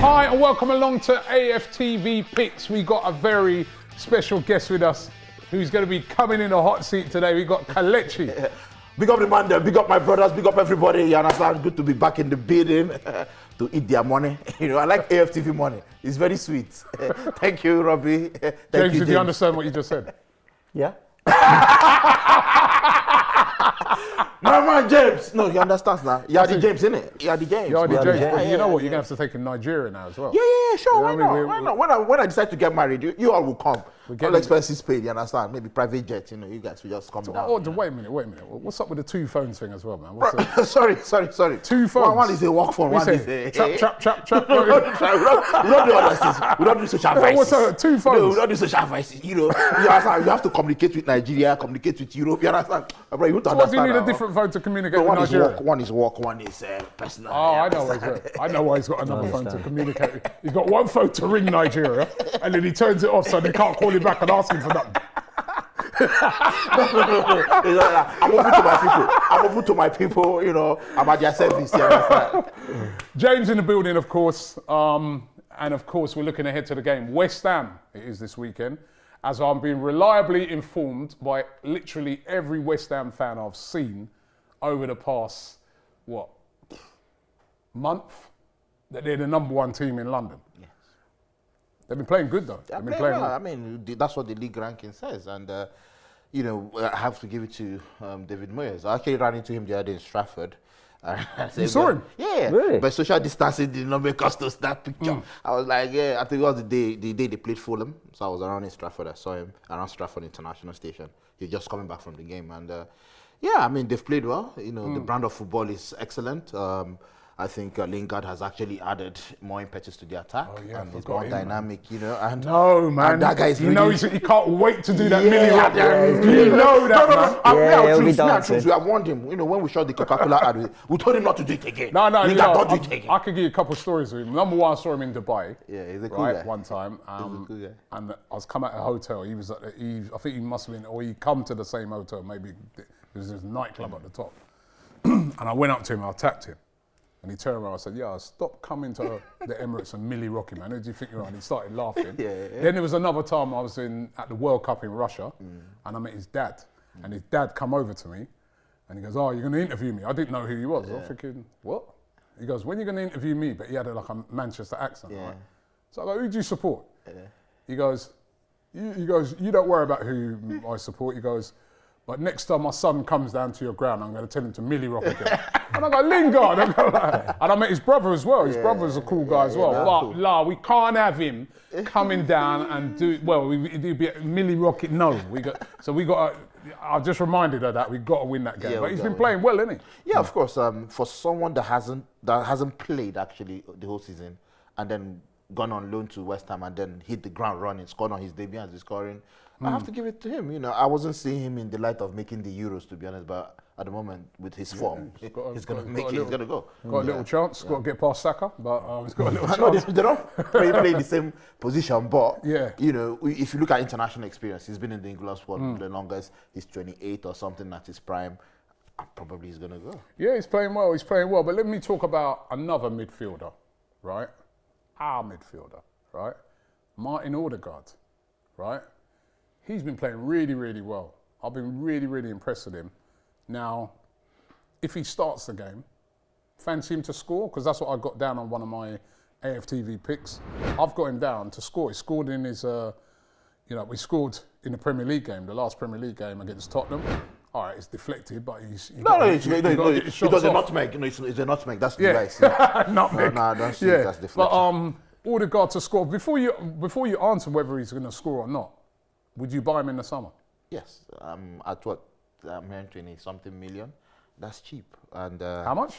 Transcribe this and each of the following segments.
Hi and welcome along to AFTV Picks. We got a very special guest with us who's going to be coming in the hot seat today. We got Kelechi. Big up the man there, big up my brothers, big up everybody. You understand? Good to be back in the building to eat their money. You know, I like AFTV money. It's very sweet. Thank you, Robbie. James, did you understand what you just said? Yeah. No, man, James. No, you understand now. You are the James, innit? You are the James. You are the man. James. Yeah, But yeah, you know what? yeah. You're going to have to take in Nigeria now as well. Yeah, sure. You Why know what I not? mean? Why not? When I decide to get married, you all will come. getting- All expenses paid, you understand? Maybe private jet, you know, you guys will just come down. Oh, wait a minute. What's up with the two phones thing as well, man? What's it? Sorry. Two phones. One is a work phone, one say? is a... Trap. We don't do all those things. We don't do social vices. What's up? Two phones. No, we don't do social vices. You know, you understand? You have to communicate with Nigeria, communicate with Europe. You understand? Bro, you don't So what do you need understand a different phone to communicate No, with one is Nigeria? work, one is personal. Oh, you I know understand? I know why he's got another phone to communicate with. He's got one phone to ring Nigeria, and then he turns it off so they can't call him back and ask him for nothing. I'm open to my people, you know, I'm at their service. You understand? James in the building, of course. And of course, we're looking ahead to the game. West Ham, it is this weekend. As I'm being reliably informed by literally every West Ham fan I've seen over the past, month, that they're the number one team in London. Yes. They've been playing good, though. They've been playing well. I mean, that's what the league ranking says. And, you know, I have to give it to David Moyes. I actually ran into him the other day in Stratford. You saw him? Yeah. Really? But social distancing did not make us to that picture. I was like, yeah, I think it was the day they played Fulham. So I was around in Stratford. I saw him around Stratford International Station. He's just coming back from the game. And, yeah, I mean, they've played well. You know, the brand of football is excellent. I think Lingard has actually added more impetus to the attack. Oh, yeah, and it's forgot more him, dynamic, you know. And No, man. And that guy is you know really... he can't wait to do that Yeah, mini rock. yeah, You know that, man. he'll be dancing. We have warned him. You know, when we shot the Coca-Cola ad, we told him not to do it again. No, Lingard, don't do it again. I could give you a couple of stories with him. Number one, I saw him in Dubai. Yeah, he's a cool right, guy. one time. He's a cool guy. And I was come at a hotel. He was at I think he must have been, or he come to the same hotel. Maybe there was this nightclub at the top. And I went up to him, I tapped him. And he turned around, I said, yeah, stop coming to the Emirates and Millie Rocky, man. Who do you think you are? And he started laughing. Yeah. Then there was another time I was at the World Cup in Russia, and I met his dad. And his dad come over to me, and he goes, oh, you're going to interview me? I didn't know who he was. I was thinking, what? He goes, when are you going to interview me? But he had like a Manchester accent. Yeah. Right? So I go, who do you support? Yeah. He goes, you don't worry about who I support. He goes, but next time my son comes down to your ground, I'm going to tell him to Millie Rock again. And I go, Lingard. And I met his brother as well. His brother's a cool guy as well. But we can't have him coming down and do, it'd be Millie Rocket. No, I just reminded her that we've got to win that game. Yeah, but he's been playing well, hasn't he? Yeah, of course. For someone that hasn't played actually the whole season, and then gone on loan to West Ham and then hit the ground running, scored on his debut as he's scoring, I have to give it to him. You know, I wasn't seeing him in the light of making the Euros, to be honest, but at the moment with his form, he's going to make it. He's going to go. Got a little chance. Got to get past Saka, but he's got a little No, chance. they don't play the same position, but Yeah. you know, if you look at international experience, he's been in the England squad the longest. He's 28 or something at his prime. Probably he's going to go. Yeah, he's playing well. But let me talk about another midfielder, right? Our midfielder, right? Martin Odegaard, right? He's been playing really, really well. I've been really, really impressed with him. Now, if he starts the game, fancy him to score, because that's what I got down on one of my AFTV picks. I've got him down to score. He scored in his, we scored in the Premier League game, the last Premier League game against Tottenham. All right, it's deflected, but he's... It was a nutmeg. No, it's a nutmeg. That's the device. Nutmeg. No, don't see it as deflection. But Odegaard to score. Before you answer whether he's going to score or not, would you buy him in the summer? Yes. At what? I'm hearing 20-something million. That's cheap. And How much?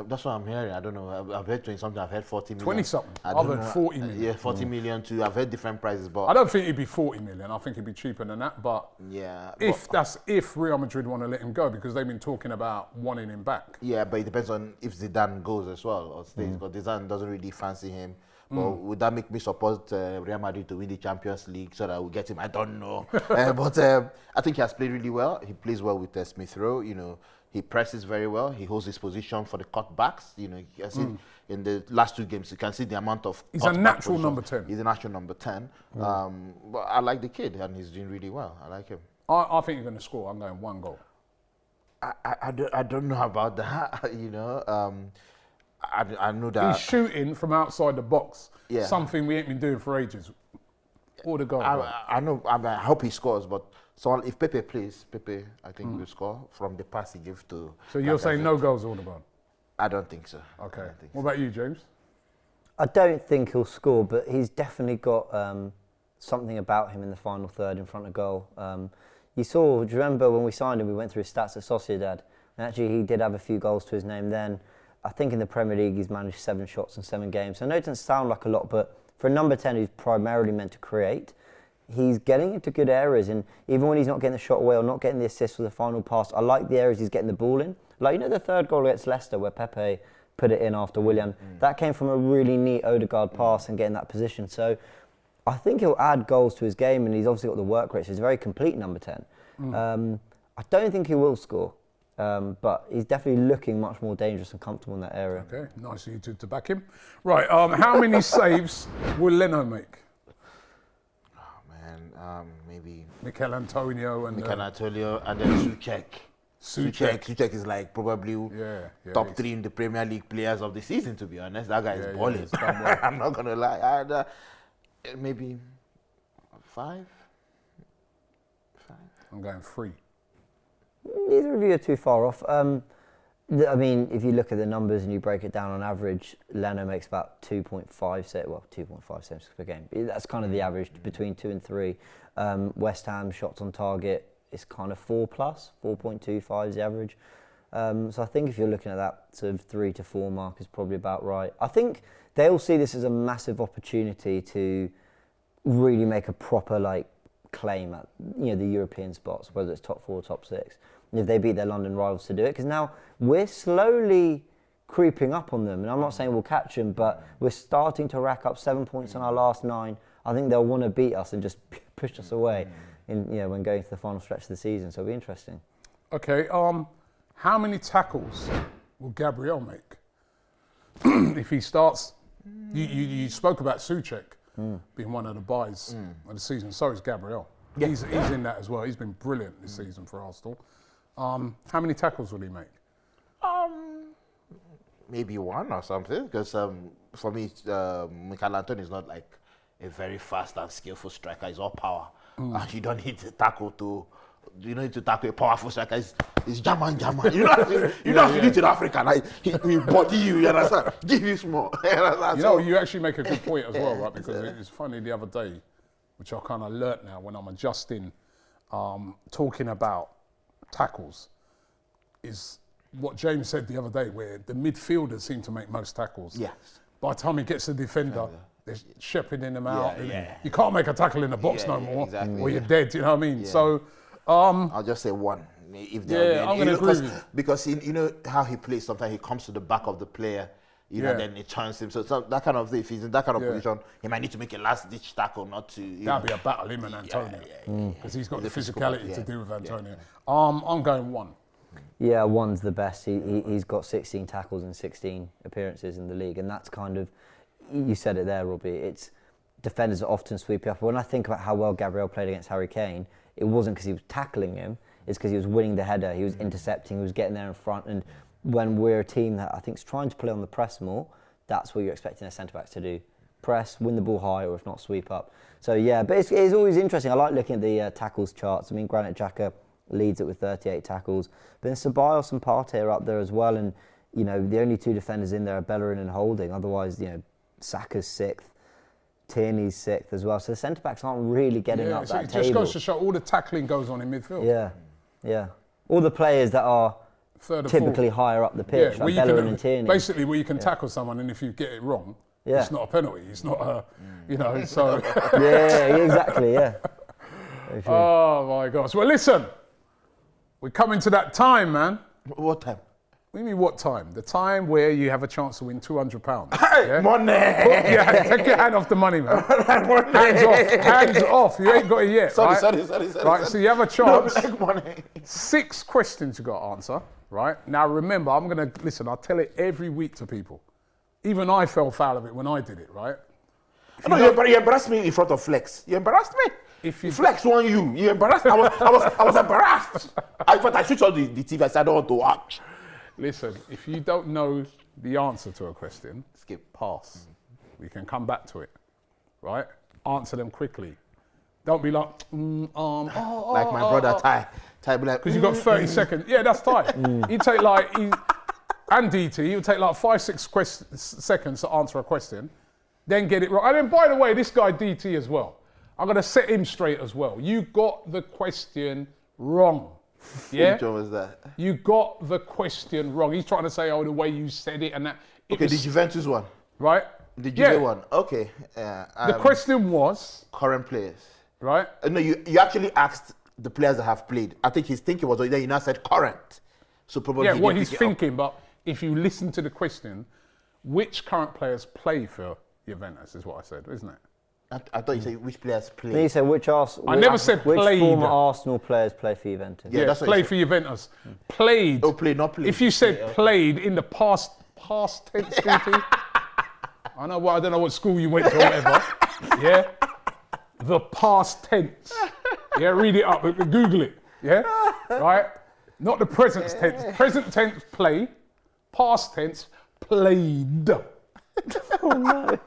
That's what I'm hearing. I don't know. I've heard 20-something. I've heard 40 million. 20-something. I've I've heard 40 million. Yeah, 40 million too. I've heard different prices, but I don't think it'd be 40 million. I think it'd be cheaper than that. But yeah, if Real Madrid want to let him go, because they've been talking about wanting him back. Yeah, but it depends on if Zidane goes as well or stays. Because Zidane doesn't really fancy him. But would that make me support Real Madrid to win the Champions League so that we get him? I don't know. But I think he has played really well. He plays well with Smith Rowe. You know, he presses very well. He holds his position for the cutbacks. You know, you can see in the last 2 games, you can see the amount of. He's a natural number 10. He's a natural number 10. But I like the kid, and he's doing really well. I like him. I think you're going to score. I'm going 1 goal. I don't know about that. You know, I know that he's shooting from outside the box. Yeah. Something we ain't been doing for ages. All the goals. I know. I hope he scores, but if Pepe plays, I think will score from the pass he gave to. So you're saying no goals, Audubon? I don't think so. Okay. What about you, James? I don't think he'll score, but he's definitely got something about him in the final third in front of goal. Do you remember when we signed him, we went through his stats at Sociedad, and actually he did have a few goals to his name then. I think in the Premier League he's managed 7 shots in 7 games. So I know it doesn't sound like a lot, but for a number 10 who's primarily meant to create, he's getting into good areas, and even when he's not getting the shot away or not getting the assist for the final pass, I like the areas he's getting the ball in. Like, you know, the 3rd goal against Leicester where Pepe put it in after Willian, that came from a really neat Odegaard pass and getting that position. So I think he'll add goals to his game, and he's obviously got the work rate, so he's a very complete number 10. I don't think he will score, but he's definitely looking much more dangerous and comfortable in that area. Okay, nice of you to back him. Right, how many saves will Leno make? Oh man, maybe Mikel Antonio and then Souček is like probably top 3 in the Premier League players of the season. To be honest, that guy is balling. Yeah, I'm not gonna lie. Maybe 5. I'm going 3. Neither of you are too far off. I mean, if you look at the numbers and you break it down on average, Leno makes about 2.5 saves per game. That's kind of the average, between 2 and 3. West Ham shots on target is kind of 4+, 4.25 is the average. So I think if you're looking at that sort of 3 to 4 mark is probably about right. I think they'll see this as a massive opportunity to really make a proper claim at the European spots, whether it's top 4 or top 6. And if they beat their London rivals to do it, because now we're slowly creeping up on them, and I'm not saying we'll catch them, but we're starting to rack up 7 points on our last 9. I think they'll want to beat us and just push us away when going to the final stretch of the season. So it'll be interesting. Okay. How many tackles will Gabriel make if he starts? You spoke about Souček being one of the buys of the season. So is Gabriel. Yeah. He's in that as well. He's been brilliant this season for Arsenal. How many tackles will he make? Maybe 1 or something. Because for me, Mikel Antonio is not like a very fast and skillful striker. He's all power. And you don't need to tackle you don't need to tackle a powerful striker. It's German. You know what you need in Africa. Like, he body you understand? Give you small. You actually make a good point as well, right? Because it's funny the other day, which I kind of learnt now when I'm adjusting, talking about tackles, is what James said the other day, where the midfielders seem to make most tackles. Yes. By the time he gets the defender, they're shepherding him out. You can't make a tackle in the box no more, or you're dead. You know what I mean? Yeah. So. I'll just say 1. I'm going to agree with you. Because you know how he plays, sometimes he comes to the back of the player, then it turns him. So that kind of thing, if he's in that kind of position, he might need to make a last-ditch tackle, not to... That'll be a battle, him and Antonio. Because he's got the physicality to do with Antonio. I'm going 1. Yeah, 1's the best. He's got 16 tackles and 16 appearances in the league, and that's kind of... You said it there, Robbie. It's defenders that often sweep you up. When I think about how well Gabriel played against Harry Kane, it wasn't because he was tackling him, it's because he was winning the header, he was intercepting, he was getting there in front. And when we're a team that I think is trying to play on the press more, that's what you're expecting a centre-back to do. Press, win the ball high, or if not, sweep up. So yeah, but it's always interesting. I like looking at the tackles charts. I mean, Granit Xhaka leads it with 38 tackles. But then Ceballos and Partey are up there as well. And, the only 2 defenders in there are Bellerin and Holding. Otherwise, Saka's 6th. Tierney's 6th as well. So the centre-backs aren't really getting up that table. It just goes to show all the tackling goes on in midfield. Yeah. All the players that are typically higher up the pitch, like Bellerin and Tierney. Basically, where you can tackle someone, and if you get it wrong, it's not a penalty. It's not a, so... Yeah, exactly, yeah. Oh, my gosh. Well, listen. We're coming to that time, man. What time? What do you mean what time? The time where you have a chance to win £200. Hey, money! Take your hand off the money, man. Hands off. Hands off. You ain't got it yet, Sorry. Right, so you have a chance. Make money. 6 questions you got to answer, right? Now remember, I'm going to, listen, I tell it every week to people. Even I fell foul of it when I did it, right? No, you embarrassed me in front of Flex. You embarrassed me. If you Flex won you. You embarrassed. I was embarrassed. In fact, I switched on the TV. I said, I don't want to watch. Listen, if you don't know the answer to a question, skip, pass. We can come back to it, right? Answer them quickly. Don't be like, Like my brother Ty. Ty be like, because you've got 30 seconds. Yeah, that's Ty. You take and DT, you take like 5-6 seconds to answer a question, then get it wrong. And then, by the way, this guy DT as well. I'm going to set him straight as well. You got the question wrong. Yeah? Which one was that? You got the question wrong. He's trying to say, the way you said it and that. Okay, the Juventus one. Right? The Juve one. Okay. The question was... current players. Right? No, you actually asked the players that have played. I think his thinking was, then you now said current. So probably... Yeah, what he's thinking, but if you listen to the question, which current players play for Juventus is what I said, isn't it? I thought you said which players play. Then you said which I never said which played. former Arsenal players play for Juventus? Yeah, that's what play you for Juventus. Played. Oh, played, not played. If you said played in the past tense, DT, I don't know what school you went to or whatever. Yeah? The past tense. Yeah, read it up, Google it. Yeah? Right? Not the present tense. Present tense, play. Past tense, played. Oh no.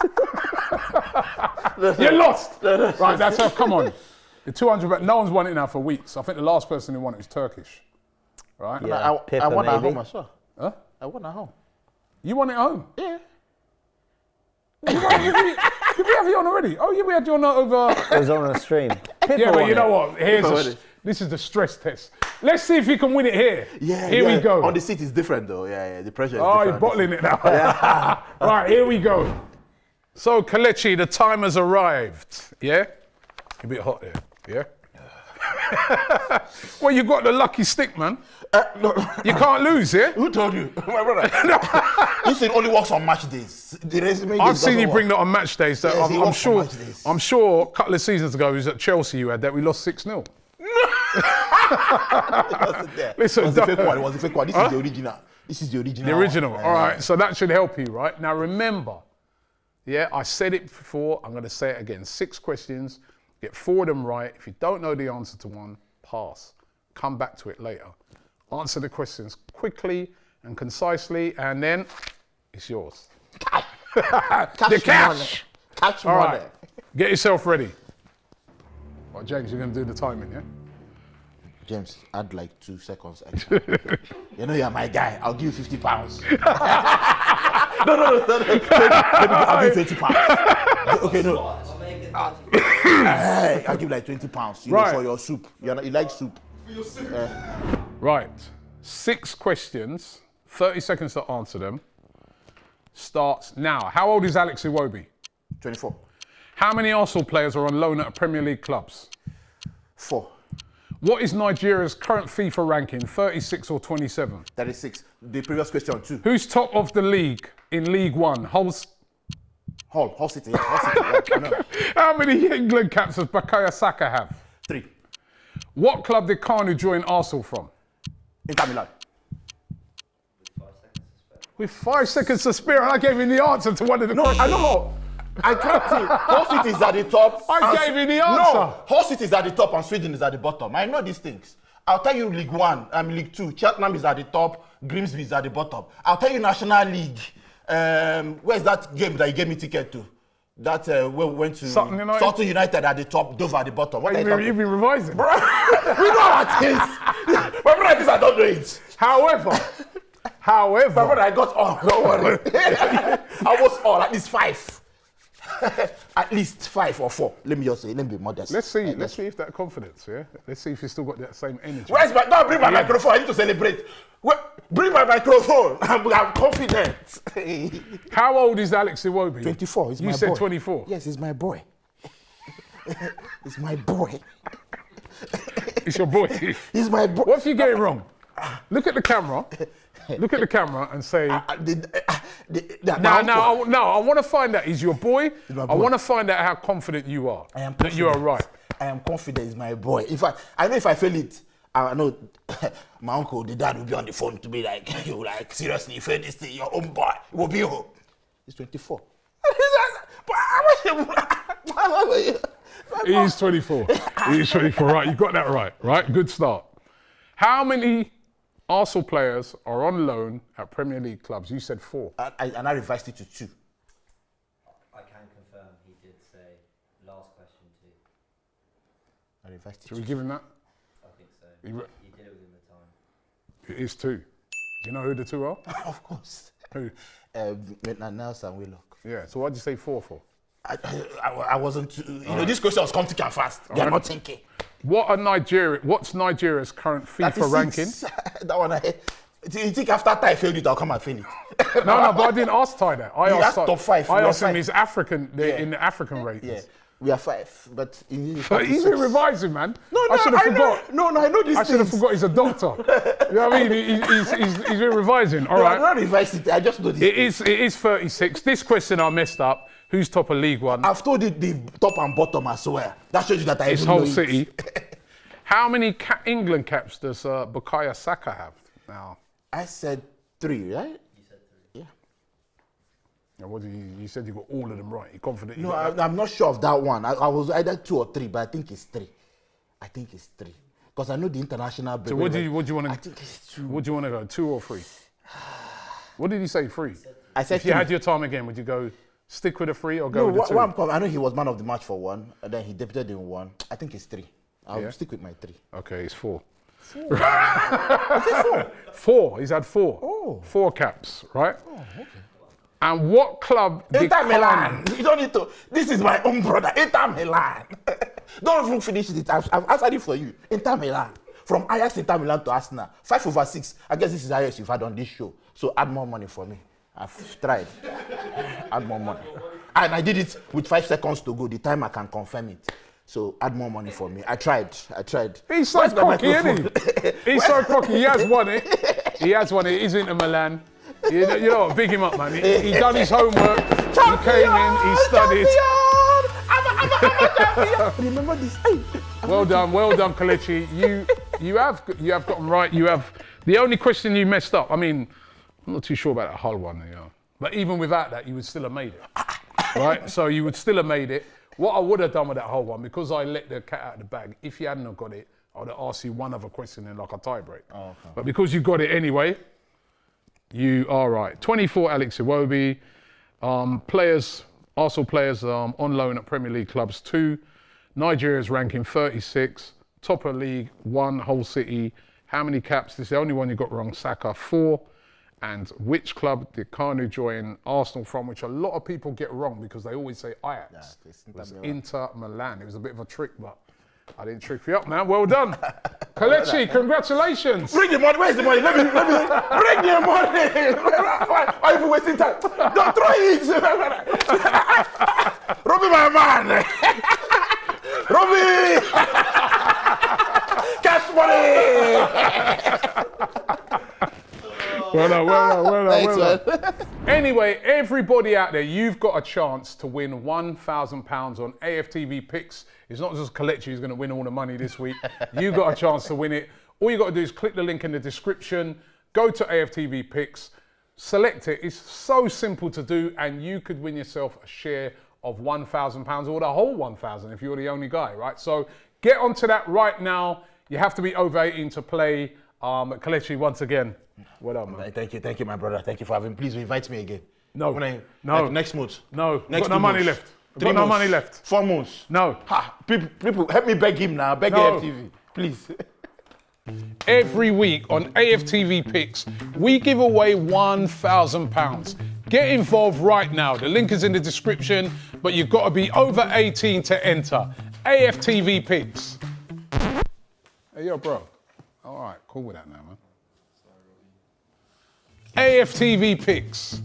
You're lost. Right, that's how, come on. The 200, but no one's won it now for weeks. I think the last person who won it was Turkish. Right? Yeah, I won at maybe. home as well. Huh? I won at home. You won it at home? Yeah. Did we have you on already? Oh yeah, we had you on over. It was on a stream. Yeah, but you know what? This is the stress test. Let's see if you can win it here. Yeah. Here we go. On the seat is different though. Yeah. The pressure is Oh, different. you're bottling it now. Right, here we go. So, Kelechi, the time has arrived. Yeah? A bit hot here. Yeah? Well, you got the lucky stick, man. No. You can't lose, yeah? Who told you? My brother. This thing only works on match days. The resume I've seen you bring that on match days. So Yes, it I'm works on sure. match days. I'm sure a couple of seasons ago, it was at Chelsea. You had that. We lost 6-0. Listen, it was the fake one. It was the fake one. This is the original. This is the original. The original. All right. So that should help you, right? Now remember, yeah, I said it before. I'm going to say it again. 6 questions. Get 4 of them right. If you don't know the answer to one, pass. Come back to it later. Answer the questions quickly and concisely, and then it's yours. The cash. Catch All money. right. Get yourself ready. Well, James, you're going to do the timing, yeah? James, add like 2 seconds extra. You know you're my guy. I'll give you £50. No. I'll give you £20. Okay, no. I'll give like £20. You know, for your soup. You like soup. For your soup. Right. 6 questions. 30 seconds to answer them. Starts now. How old is Alex Iwobi? 24. How many Arsenal players are on loan at Premier League clubs? 4. What is Nigeria's current FIFA ranking, 36 or 27? 36. The previous question, 2. Who's top of the league in League One? Hull City. Yeah, I know. How many England caps does Bukayo Saka have? 3. What club did Kanu join Arsenal from? Inter Milan. With 5 seconds to spare, and I gave him the answer to one of the questions. I know. I can't see. Hull City is at the top. I gave you the answer. No, Hull City is at the top and Sweden is at the bottom. I know these things. I'll tell you League 1, League 2. Cheltenham is at the top. Grimsby is at the bottom. I'll tell you National League. Where's that game that you gave me ticket to? That we went to Sutton United at the top, Dover at the bottom. What You've been revising. we know what it is. My brother, I don't know it. However, my brother, I got all. Don't worry. I was all at least 5. At least 5 or 4. Let me just say, let me be modest. let's see if that confidence, yeah? Let's see if you still got that same energy. Where's my, don't bring my microphone, I need to celebrate. Bring my microphone, I'm confident. How old is Alex Iwobi? 24, he's my boy. You said 24? Yes, he's my boy. He's my boy. It's your boy. He's my boy. What if you get it wrong? Look at the camera. Look at the camera and say. My Now, uncle. I want to find out. He's your boy. my I boy. want to find out how confident you are. I am that you are confident. right. I am confident he's my boy. In fact, I know if I fail it, I know my uncle, the dad, will be on the phone to be like, you like, seriously, you fail this thing, your own boy, it will be home. He's 24. He is 24. He is 24. Right, you got that right. Right, good start. How many Arsenal players are on loan at Premier League clubs? You said 4. And I revised it to 2. I can confirm he did say last question 2. I revised it Should to we give him that? I think so. He You did it within the time. It is 2. Do you know who the 2 are? Of course. Who? Nelson Willock. Yeah. So why'd you say 4 for? I wasn't, this question was come thick and fast. They're not thinking. What's Nigeria's current FIFA ranking? That one you think after I failed it, I'll come and fail it? No, but I didn't ask Ty that. I He asked asked top 5. I We are asked him 5. his African, Yeah. in the African ratings. Yeah, we are 5, but But he's been revising, man. No, I should have forgot. No, I know this. I should have forgot he's a doctor. You know what I mean? He's been revising. All No, right. I don't revise it. I just know this. It is 36. This question I messed up. Who's top of League One? I've told it the top and bottom, I swear. That shows you that I It's even whole know it. city. How many England caps does Bukayo Saka have now? I said 3, right? You said 3. Yeah. And what you said you got all of them right. You're confident? You No, got that? I'm not sure of that one. I was either 2 or 3, but I think it's 3. I think it's 3. Because I know the international... So what do you want I to? think it's 2. What do you want to go? 2 or 3? What did he say? 3. I said If you 3. had your time again, would you go stick with the 3 or go with the 2? I know he was man of the match for 1, and then he debuted in 1. I think it's 3. I'll Yeah? stick with my 3. Okay, it's 4. Is it 4? 4. He's had 4. Oh. 4 caps, right? Oh, okay. And what club did Inter Milan. You don't need to. This is my own brother. Inter Milan. Don't even finish it. I've answered it for you. Inter Milan. From Ajax Inter Milan to Arsenal. 5/6. I guess this is the highest you've had on this show. So add more money for me. I've tried. Add more money. And I did it with 5 seconds to go. The time I can confirm it. So add more money for me. I tried. He's so Where's my cocky, isn't microphone? he? He's so cocky. He has won it. He has won it. He's into Milan. You know what? Big him up, man. He done his homework. He came in. He studied. Champion! Remember this? Hey, Well done, Kelechi. You have gotten right. You have the only question you messed up. I mean, I'm not too sure about that Hull one, you know. But even without that, you would still have made it, right? So you would still have made it. What I would have done with that Hull one, because I let the cat out of the bag. If you hadn't have got it, I would have asked you one other question in like a tie break. Oh, okay. But because you got it anyway, you are right. 24, Alex Iwobi. Arsenal players on loan at Premier League clubs 2. Nigeria's ranking 36. Top of League 1, whole city. How many caps? This is the only one you got wrong. Saka 4. And which club did Kanu join Arsenal from? Which a lot of people get wrong because they always say Ajax. Yeah, It was Inter Milan. It was a bit of a trick, but I didn't trick you up, man. Well done. Kelechi, congratulations. bring the money. Where's the money? Let me bring the money. Why are you wasting time? Don't throw it. Robbie, my man. Robbie. Cash money. Well done. Thanks, Anyway, everybody out there, you've got a chance to win £1,000 on AFTV Picks. It's not just Kelechi who's going to win all the money this week. You've got a chance to win it. All you've got to do is click the link in the description, go to AFTV Picks, select it. It's so simple to do, and you could win yourself a share of £1,000 or the whole 1,000 if you're the only guy, right? So get onto that right now. You have to be over 18 to play. Kelechi, once again, well done, man. Thank you, my brother. Thank you for having. Please invite me again. No. Like next month. No. Next Got no money left. Got no money left. 4 months. No. Ha, people, help me beg him now. Beg No. AFTV, please. Every week on AFTV Picks, we give away £1,000. Get involved right now. The link is in the description, but you've got to be over 18 to enter. AFTV Picks. Hey, yo, bro. All right, cool with that now, man. AFTV Picks.